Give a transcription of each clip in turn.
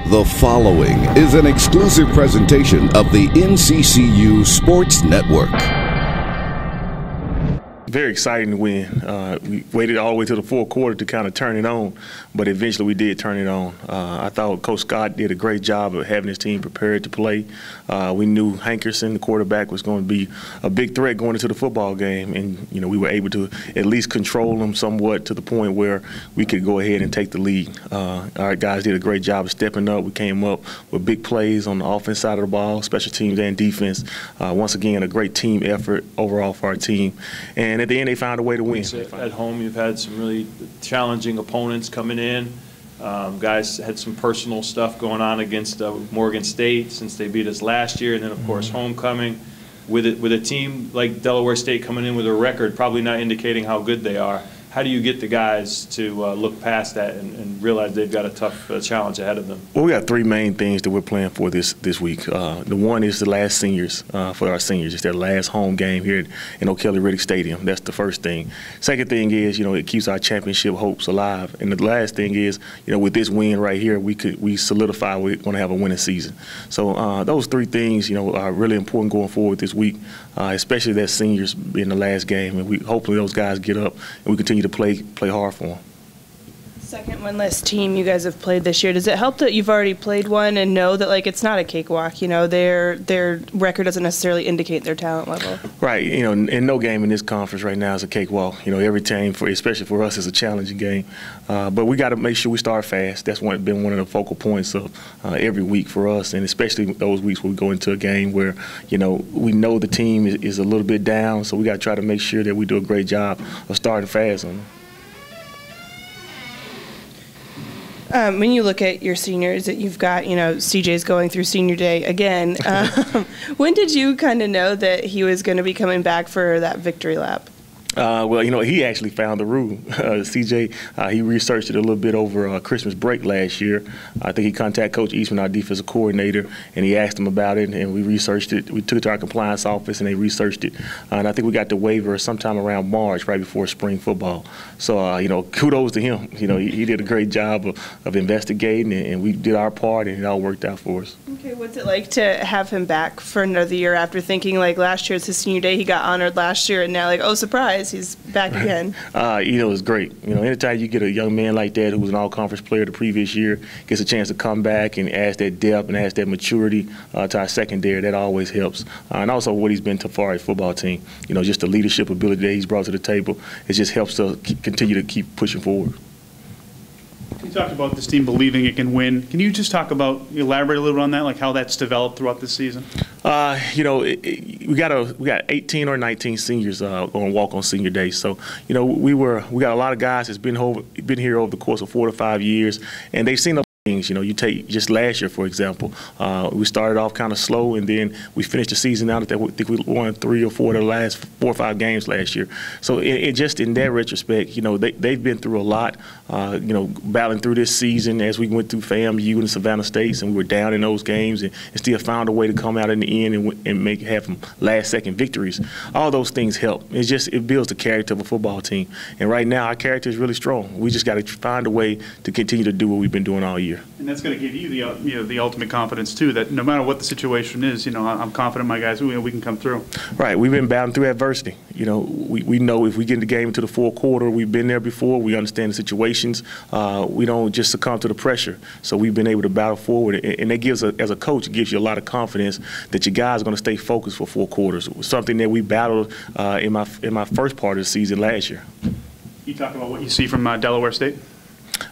The following is an exclusive presentation of the NCCU Sports Network. Very exciting to win. We waited all the way to the fourth quarter to kind of turn it on, but eventually we did turn it on. I thought Coach Scott did a great job of having his team prepared to play. We knew Hankerson, the quarterback, was going to be a big threat going into the football game, and we were able to at least control him somewhat to the point where we could go ahead and take the lead. Our guys did a great job of stepping up. We came up with big plays on the offense side of the ball, special teams and defense. Once again, a great team effort overall for our team. And at the end, they found a way to win. At home, you've had some really challenging opponents coming in. Guys had some personal stuff going on against Morgan State since they beat us last year, and then, of course, homecoming. With a team like Delaware State coming in with a record, probably not indicating how good they are. How do you get the guys to look past that and realize they've got a tough challenge ahead of them? Well, we got three main things that we're playing for this week. The one is the last seniors, for our seniors. It's their last home game here in O'Kelly-Riddick Stadium. That's the first thing. Second thing is, it keeps our championship hopes alive. And the last thing is, with this win right here, we solidify we're going to have a winning season. So those three things, are really important going forward this week, especially that seniors being the last game. And hopefully those guys get up and we continue to play hard for them. Second one less team you guys have played this year. Does it help that you've already played one and know that it's not a cakewalk? Their record doesn't necessarily indicate their talent level. Right. And no game in this conference right now is a cakewalk. Every team, especially for us, is a challenging game. But we got to make sure we start fast. That's been one of the focal points of every week for us, and especially those weeks where we go into a game where we know the team is a little bit down. So we got to try to make sure that we do a great job of starting fast on them. When you look at your seniors that you've got, CJ's going through senior day again. When did you kind of know that he was going to be coming back for that victory lap? Well, he actually found the rule. CJ, he researched it a little bit over Christmas break last year. I think he contacted Coach Eastman, our defensive coordinator, and he asked him about it, and we researched it. We took it to our compliance office, and they researched it. And I think we got the waiver sometime around March, right before spring football. So, kudos to him. He did a great job of investigating, and we did our part, and it all worked out for us. Okay, what's it like to have him back for another year after thinking, last year it's his senior day, he got honored last year, and now, oh, surprise, he's back again? It's great. Anytime you get a young man like that who was an all-conference player the previous year, gets a chance to come back and adds that depth and adds that maturity to our secondary, that always helps. And also what he's been to for our football team. Just the leadership ability that he's brought to the table, it just helps to continue to keep pushing forward. You talked about this team believing it can win. Can you just elaborate a little bit on that, how that's developed throughout this season? We got 18 or 19 seniors going to walk on senior day. So, we got a lot of guys that's been here over the course of 4 to 5 years, and they've seen things. You take just last year, for example, we started off kind of slow, and then we finished the season out. I think we won 3 or 4 of the last 4 or 5 games last year. So just in that retrospect, they've been through a lot, battling through this season as we went through FAMU and Savannah States, and we were down in those games and still found a way to come out in the end and have them last-second victories. All those things help. It builds the character of a football team. And right now, our character is really strong. We just got to find a way to continue to do what we've been doing all year. And that's going to give you the ultimate confidence too. That no matter what the situation is, I'm confident my guys we can come through. Right, we've been battling through adversity. We know if we get the game into the fourth quarter, we've been there before. We understand the situations. We don't just succumb to the pressure. So we've been able to battle forward, and that gives as a coach, it gives you a lot of confidence that your guys are going to stay focused for 4 quarters. Something that we battled in my first part of the season last year. You talk about what you see from Delaware State.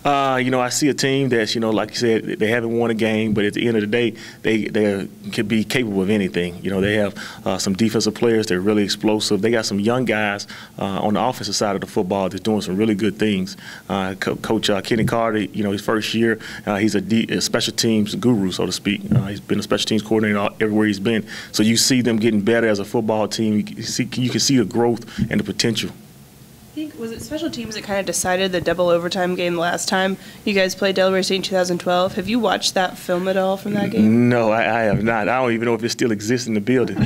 I see a team that's, like you said, they haven't won a game, but at the end of the day, they can be capable of anything. They have some defensive players that are really explosive. They got some young guys on the offensive side of the football that's doing some really good things. Coach Kenny Carter, his first year, he's a special teams guru, so to speak. He's been a special teams coordinator everywhere he's been. So you see them getting better as a football team. You can see the growth and the potential. Was it special teams that kind of decided the double overtime game last time you guys played Delaware State in 2012? Have you watched that film at all from that game? No, I have not. I don't even know if it still exists in the building.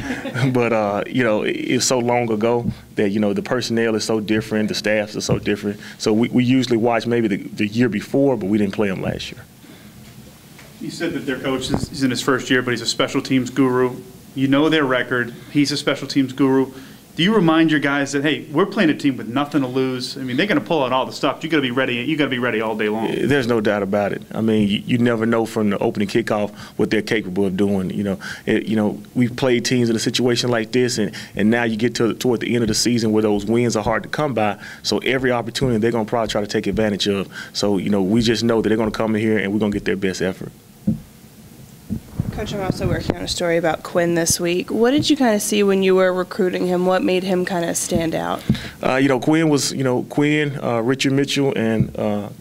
But, it's so long ago that, the personnel is so different, the staffs are so different. So we usually watch maybe the year before, but we didn't play them last year. You said that their coach is in his first year, but he's a special teams guru. You know their record. He's a special teams guru. Do you remind your guys that, hey, we're playing a team with nothing to lose? I mean, they're going to pull out all the stops. You got to be ready. You got to be ready all day long. There's no doubt about it. I mean, you never know from the opening kickoff what they're capable of doing. We've played teams in a situation like this, and now you get toward the end of the season where those wins are hard to come by. So every opportunity they're going to probably try to take advantage of. So we just know that they're going to come in here and we're going to get their best effort. Coach, I'm also working on a story about Quinn this week. What did you kind of see when you were recruiting him? What made him kind of stand out? Quinn was, Richard Mitchell and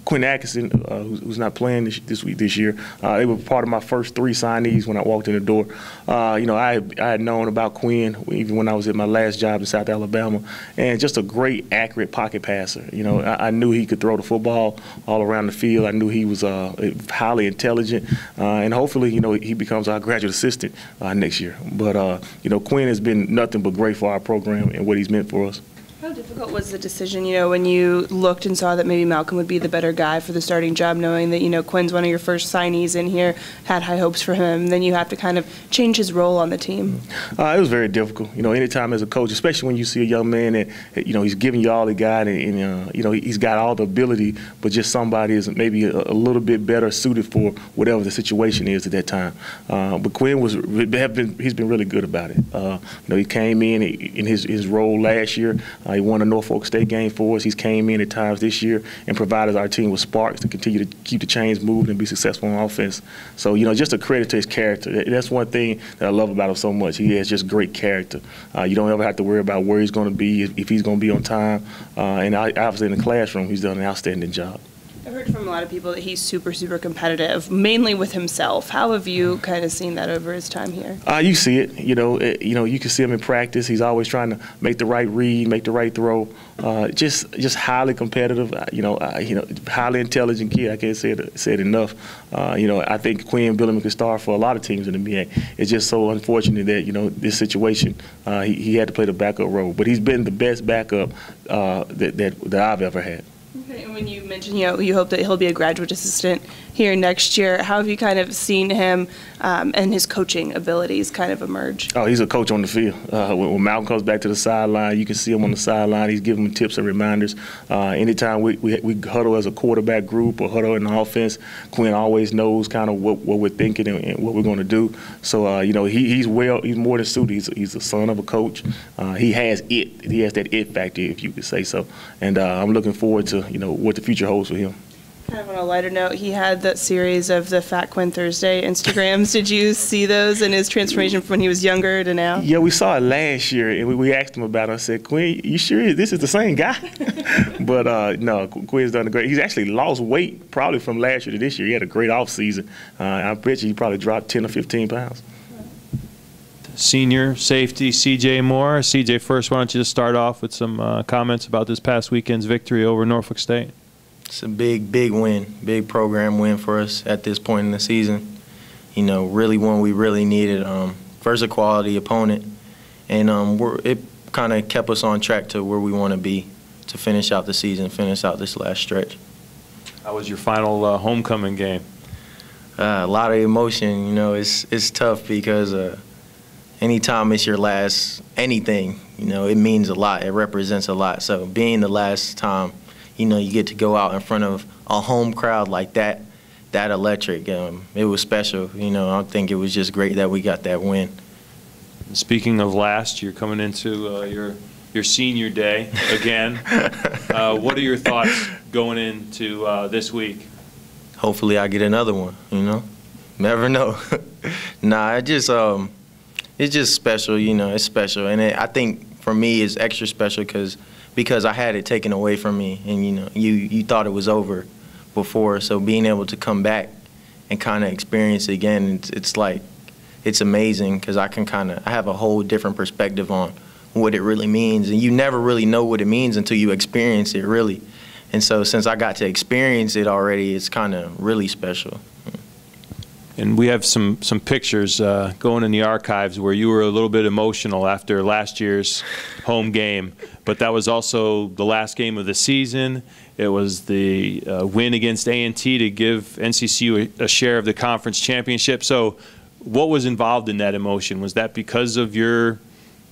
Quinn Atkinson, who's not playing this year. They were part of my first 3 signees when I walked in the door. I had known about Quinn even when I was at my last job in South Alabama, and just a great, accurate pocket passer. I knew he could throw the football all around the field. I knew he was highly intelligent, and hopefully, he becomes our graduate assistant next year. But, Quinn has been nothing but great for our program and what he's meant for us. How difficult was the decision, when you looked and saw that maybe Malcolm would be the better guy for the starting job, knowing that, Quinn's one of your first signees in here, had high hopes for him, then you have to kind of change his role on the team? It was very difficult. Anytime as a coach, especially when you see a young man that, he's giving you all he got and he's got all the ability, but just somebody is maybe a little bit better suited for whatever the situation is at that time. But Quinn he's been really good about it. He came in his role last year. He won a Norfolk State game for us. He's came in at times this year and provided our team with sparks to continue to keep the chains moving and be successful on offense. So, just a credit to his character. That's one thing that I love about him so much. He has just great character. You don't ever have to worry about where he's going to be, if he's going to be on time. And obviously in the classroom, he's done an outstanding job. I've heard from a lot of people that he's super, super competitive, mainly with himself. How have you kind of seen that over his time here? You see it. You can see him in practice. He's always trying to make the right read, make the right throw. Just highly competitive. Highly intelligent kid. I can't say it enough. I think Quinn Billiman could start for a lot of teams in the NBA. It's just so unfortunate that this situation he had to play the backup role. But he's been the best backup that I've ever had. Okay, and when you mentioned, you hope that he'll be a graduate assistant here next year, how have you kind of seen him and his coaching abilities kind of emerge? Oh, he's a coach on the field. When Malcolm comes back to the sideline, you can see him on the sideline. He's giving them tips and reminders. Anytime we huddle as a quarterback group or huddle in the offense, Quinn always knows kind of what we're thinking and what we're going to do. So, he's more than suited. He's the son of a coach. He has it. He has that it factor, if you could say so. And I'm looking forward to, what the future holds for him. Kind of on a lighter note, he had that series of the Fat Quinn Thursday Instagrams. Did you see those and his transformation from when he was younger to now? Yeah, we saw it last year, and we asked him about it. I said, Quinn, you sure this is the same guy? But no, Quinn's done great. He's actually lost weight probably from last year to this year. He had a great offseason. I bet you he probably dropped 10 or 15 pounds. Senior safety C.J. Moore. C.J., first, why don't you just start off with some comments about this past weekend's victory over Norfolk State? It's a big win, big program win for us at this point in the season. Really one we really needed. First, a quality opponent, and it kind of kept us on track to where we want to be to finish out the season, finish out this last stretch. How was your final homecoming game? A lot of emotion. It's tough because anytime it's your last anything, it means a lot. It represents a lot. So being the last time, you get to go out in front of a home crowd like that electric. It was special. I think it was just great that we got that win. Speaking of last, you're coming into your senior day again. What are your thoughts going into this week? Hopefully I get another one, Never know. Nah, it's just special, it's special. And I think for me it's extra special because I had it taken away from me, and you thought it was over before. So being able to come back and kind of experience it again, it's amazing because I have a whole different perspective on what it really means, and you never really know what it means until you experience it really. And so since I got to experience it already, it's kind of really special. And we have some pictures going in the archives where you were a little bit emotional after last year's home game. But that was also the last game of the season. It was the win against A&T to give NCCU a share of the conference championship. So what was involved in that emotion? Was that because of your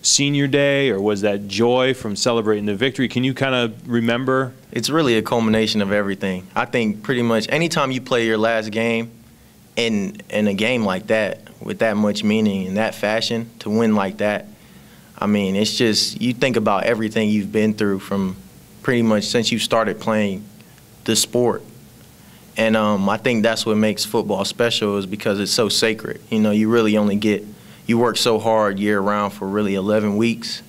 senior day, or was that joy from celebrating the victory? Can you kind of remember? It's really a culmination of everything. I think pretty much anytime you play your last game in a game like that, with that much meaning in that fashion, to win like that, I mean, it's just, you think about everything you've been through from pretty much since you started playing the sport. And I think that's what makes football special, is because it's so sacred. You know, you really only get, you work so hard year-round for really 11 weeks.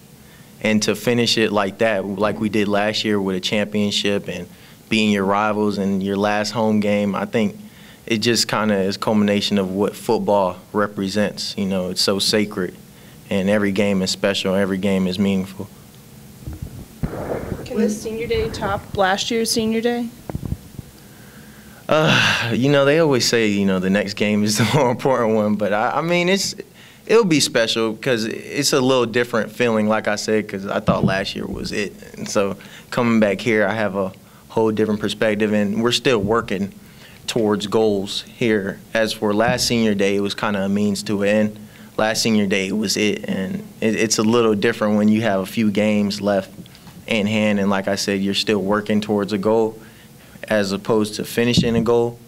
And to finish it like that, like we did last year with a championship and being your rivals in your last home game, I think it just kind of is a culmination of what football represents. You know, it's so sacred, and every game is special, every game is meaningful. Can this senior day top last year's senior day? You know, they always say, you know, the next game is the more important one, but I mean, it'll be special because it's a little different feeling, like I said, because I thought last year was it. And so coming back here, I have a whole different perspective, and we're still working towards goals here. As for last senior day, it was kind of a means to an end. Last senior day was it, and it's a little different when you have a few games left in hand, and like I said, you're still working towards a goal as opposed to finishing a goal.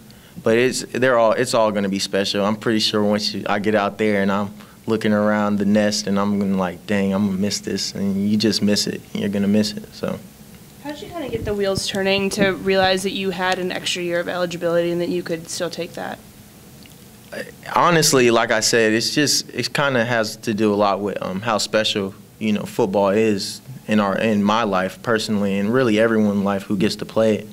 But it's all going to be special. I'm pretty sure once I get out there and I'm looking around the nest and I'm going to like, dang, I'm going to miss this, and you just miss it. You're going to miss it. So. How did you kind of get the wheels turning to realize that you had an extra year of eligibility and that you could still take that? Honestly, like I said, it kind of has to do a lot with how special, you know, football is in my life personally, and really everyone's life who gets to play it.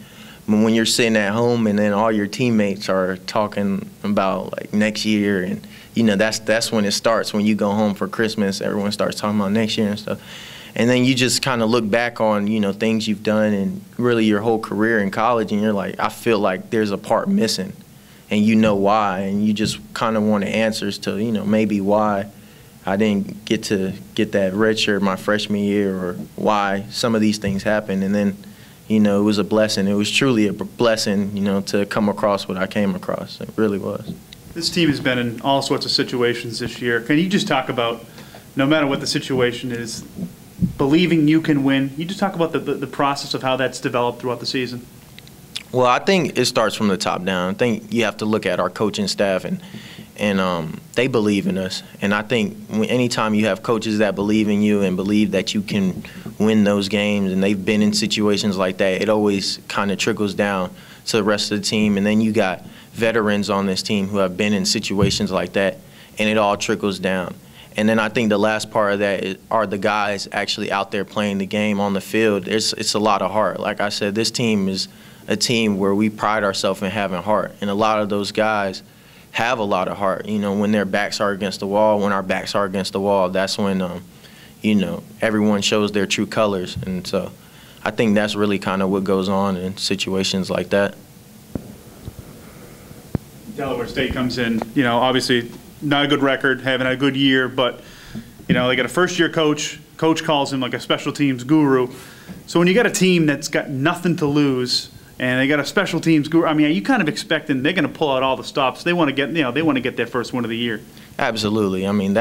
When you're sitting at home and then all your teammates are talking about like next year, and you know that's when it starts. When you go home for Christmas, everyone starts talking about next year and stuff. And then you just kind of look back on, you know, things you've done and really your whole career in college, and you're like, I feel like there's a part missing, and you know why, and you just kind of want the answers to, you know, maybe why I didn't get to get that red shirt my freshman year, or why some of these things happened. And then, you know, it was a blessing. It was truly a blessing, you know, to come across what I came across. It really was. This team has been in all sorts of situations this year. Can you just talk about, no matter what the situation is, believing you can win? You just talk about the process of how that's developed throughout the season. Well, I think it starts from the top down. I think you have to look at our coaching staff, and they believe in us. And I think anytime you have coaches that believe in you and believe that you can win those games, and they've been in situations like that, it always kind of trickles down to the rest of the team. And then you got veterans on this team who have been in situations like that, and it all trickles down. And then I think the last part of that are the guys actually out there playing the game on the field. It's a lot of heart. Like I said, this team is a team where we pride ourselves in having heart. And a lot of those guys have a lot of heart. You know, when their backs are against the wall, when our backs are against the wall, that's when, you know, everyone shows their true colors. And so I think that's really kind of what goes on in situations like that. Delaware State comes in, you know, obviously not a good record, having a good year, but, you know, they got a first-year coach. Coach calls him like a special teams guru. So when you got a team that's got nothing to lose and they got a special teams guru, I mean, are you kind of expecting they're going to pull out all the stops? They want to get, you know, they want to get their first win of the year. Absolutely. I mean,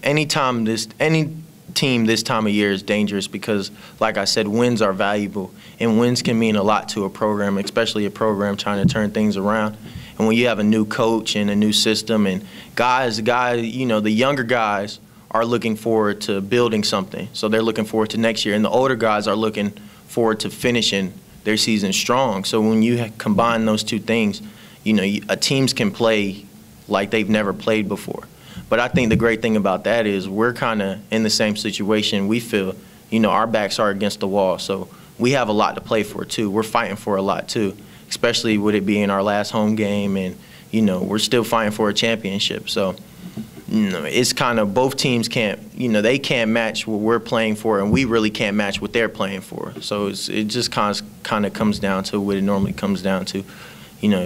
any team this time of year is dangerous because, like I said, wins are valuable, and wins can mean a lot to a program, especially a program trying to turn things around. And when you have a new coach and a new system, and guys, you know, the younger guys are looking forward to building something. So they're looking forward to next year. And the older guys are looking forward to finishing their season strong. So when you combine those two things, you know, teams can play like they've never played before. But I think the great thing about that is we're kind of in the same situation. We feel, you know, our backs are against the wall. So we have a lot to play for, too. We're fighting for a lot, too, especially with it being our last home game. And, you know, we're still fighting for a championship. So, you know, it's kind of both teams can't, you know, they can't match what we're playing for, and we really can't match what they're playing for. So it just kind of comes down to what it normally comes down to.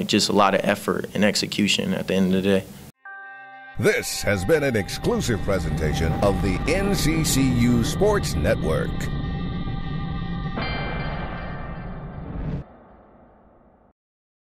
just a lot of effort and execution at the end of the day. This has been an exclusive presentation of the NCCU Sports Network.